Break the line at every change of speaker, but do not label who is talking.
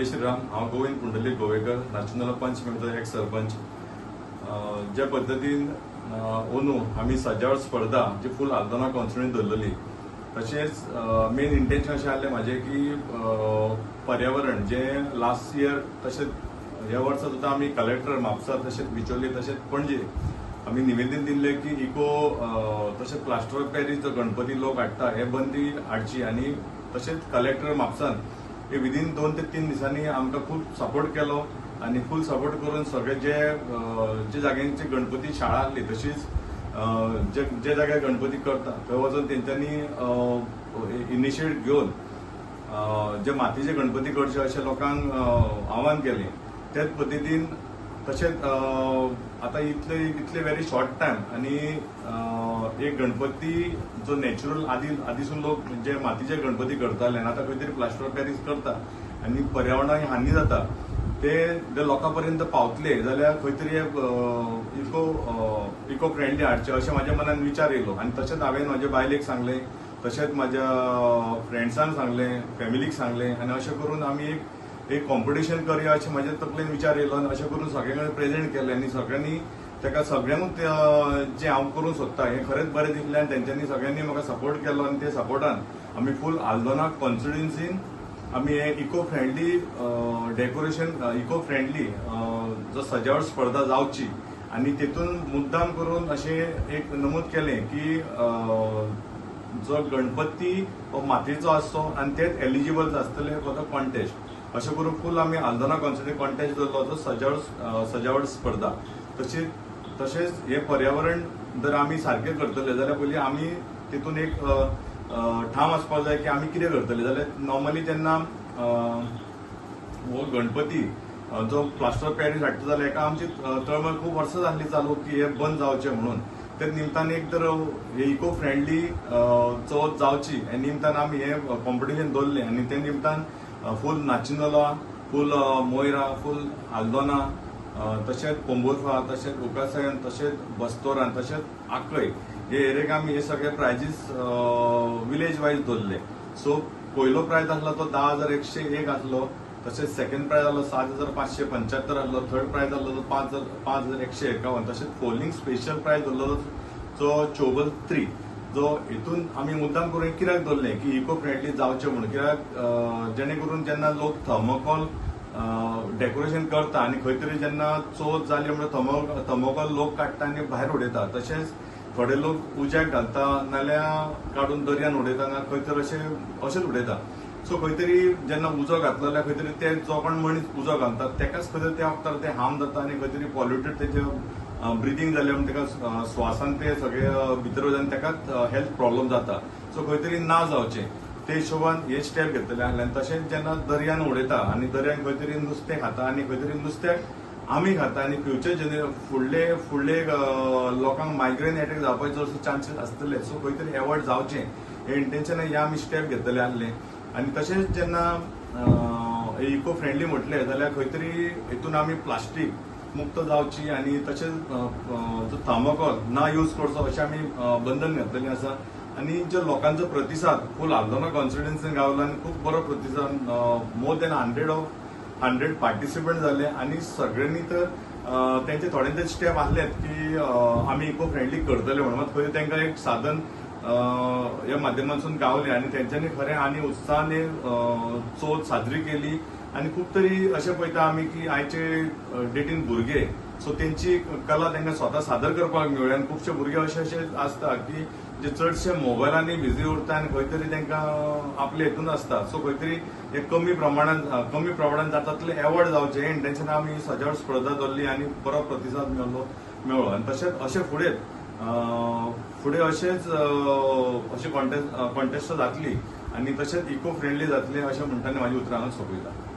जय श्रीराम। हांव गोविंद पुंडलीक गोवेकर, नॅशनल पंच मेळटो एक सरपंच। ज्या पद्दतीन अंदू आमी सजावट स्पर्धा जी फूल आल्दोना कॉन्स्टिट्युएंसींत दवरलेली, तशेंच मेन इंटेंशन अशें आसलें म्हाजें की पर्यावरण जे लास्ट इयर तशेंच ह्या वर्सा सुद्दां आमी कलेक्टर म्हापसा तशेंच बिचोली तशेंच पणजे आमी निवेदन दिल्लें की इको तशेंच प्लास्टर ऑफ पॅरिस जो गणपती लोक हाडटा हे बंदी हाडची, आनी तशेंच कलेक्टर म्हापसान हे विदीन 2 ते 3 दिसांनी आमकां खूब सपोर्ट केलो आनी फूल सपोर्ट करून सगळे जे जाग्यांची गणपती शाळा आसली तशीच जे जाग्यार गणपती करता थंय वचून तेंच्यांनी इनिशिएट घेवन जे मातयेचे गणपती करचे अशें लोकांक आव्हान केलें। त्याच पद्दतीन तशेंच आतां इतले व्हेरी शॉर्ट टायम आनी एक गणपती जो नॅचरल आदीसून लोक जे मातयेचे गणपती करताले आनी आतां खंय तरी प्लास्टर ऑफ पॅरिस करता आनी पर्यावरणाक हानी जाता ते लोकां पर्यंत पावतले जाल्यार खंय तरी इको फ्रेंडली हाडचे अशें म्हाज्या मनान विचार येयलो। आनी तशेंच हांवें म्हाज्या बायलेक सांगलें, तशेंच म्हाज्या फ्रेंड्सांक सांगलें, फॅमिलीक सांगलें, आनी अशें करून आमी एक कॉम्पिटिशन करया अशें म्हाज्या तकलेन विचार येयलो आनी अशें करून सगळ्यांक प्रेजेंट केलें आनी सगळ्यांनी ताका सगळ्यांकूच जें हांव करूंक सोदता हें खरेंच बरें दिसलें आनी तेंच्यांनी सगळ्यांनी म्हाका सपोर्ट केलो आनी ते सपोर्टान आमी फूल आल्दोना कॉन्स्टिट्युएन्सीन आमी हे eco friendly decoration eco friendly जो सजावट स्पर्धा जावची आनी तेतून मुद्दाम करून अशें एक नमूद केलें की जो गणपती हो मातयेचो आसचो आनी तेच एलिजिबल आसतले फॉर द कॉन्टेस्ट अशें करून फूल आमी आल्दोना कॉन्स्टिट्युएन्सी कॉन्टेस्ट दवरलो जो सजावट स्पर्धा। तशेंच हे पर्यावरण जर आमी सारकें करतले जाल्यार पयलीं आमी तेतून एक ठाम आसपाक जाय की आमी कितें करतले जाल्यार नॉर्मली जेन्ना हो गणपती जो प्लास्टर ऑफ पॅरिस हाडटा जाल्यार हेका आमची तळमळ खूब वर्सां जाल्ली चालू की हे बंद जावचें म्हणून। ते निमतान एक तर हे इको फ्रेंडली चवथ जावची हे निमतान आमी हे कॉम्पिटिशन दवरलें आनी ते निमतान फूल नाचिनोला, फूल मोयरा, फूल आल्दोना, तशेंच पोंबुर्फा, तशेंच उकासयन, तशेंच बस्तोरान, तशेंच आकय हे एरेक आमी हे सगळे प्रायजीस विलेज वायज दवरले। सो पयलो प्रायज आसलो तो 10,101 आसलो, तशेंच सेकंड प्रायज आसलो 7,575 आसलो, थर्ड प्रायज आसलो तो 5,151, तशेंच फोलिंग स्पेशल प्रायज दवरलो जो चोबल 3 जो हितून आमी मुद्दाम करून कित्याक दवरलें की इको फ्रेंडली जावचें म्हणून, कित्याक जेणे करून जेन्ना लोक थर्मोकॉल डेकोरेशन करता आनी खंय तरी जेन्ना चवथ जाली म्हणून थर्मोकॉल लोक काडटा आनी भायर उडयता, तशेंच थोडे लोक उज्याक घालता नाल्यार काडून दर्यान उडयता ना खंय तर अशेंच उडयता। सो खंय तरी जेन्ना उजो घातलो जाल्यार खंय तरी ते जो कोण मनीस उजो घालतात तेकाच खंय तरी त्या वक्तार ते हार्म जाता आनी खंय तरी पॉल्युटेड तेजें ब्रिथींग जालें म्हणून तेका श्वासान ते सगळे भितर वचून तेकाच हेल्थ प्रॉब्लम जाता। सो खंय तरी ना जावचें ते हिशोबान हे स्टेप घेतलेले आसले। आनी तशेंच जेन्ना दर्यान उडयता आनी दर्यान खंय तरी नुस्तें खाता आनी खंय तरी नुस्त्याक आमी खाता आनी फ्युचर फुडले लोकांक मायग्रेन एटॅक जावपाचे चडशे चान्सीस आसतले। सो खंय तरी एवॉयड जावचें हे इंटेन्शनान हे आमी स्टेप घेतलेले आसले। आनी तशेंच जेन्ना इको फ्रेंडली म्हटलें जाल्यार खंय तरी हितून आमी प्लास्टीक मुक्त जावची आनी तशेंच जो थर्मोकॉल ना यूज करचो अशें आमी बंधन घातलेलें आसा। आनी जो लोकांचो प्रतिसाद फूल आल्दोना कॉन्स्टिट्युएन्सीन गावलो आनी खूब बरो प्रतिसाद, मोर दॅन 100 पार्टिसिपंट जाले आनी सगळ्यांनी तर तेंचे थोडे ते स्टेप आसलेत की आमी इको फ्रेंडली करतले म्हणून खंय तांकां एक साधन ह्या माध्यमांतसून गावले आनी तेंच्यांनी खरें आनी उत्साहान चवथ साजरी केली। आनी खूब तरी अशें पळयता आमी की आयचे डेटीन भुरगे सो तेंची कला तांकां स्वता सादर करपाक मेळ्ळी आनी खुबशे भुरगे अशे आसता की जे चडशे मोबायलांनी बिजी उरता आनी खंय तरी तांकां आपले हितून आसता। सो खंय तरी हे कमी प्रमाणांत जाता तितले एवॉयड जावचे हे इंटेन्शन आमी सजावट स्पर्धा दवरली आनी बरो प्रतिसाद मेळ्ळो। आनी तशेंच अशें फुडें अशेंच कॉन्टेस्ट जातली आनी तशेंच इको फ्रेंडली जातले अशें म्हणटानी म्हाजी उतरां हांव सोंपयता।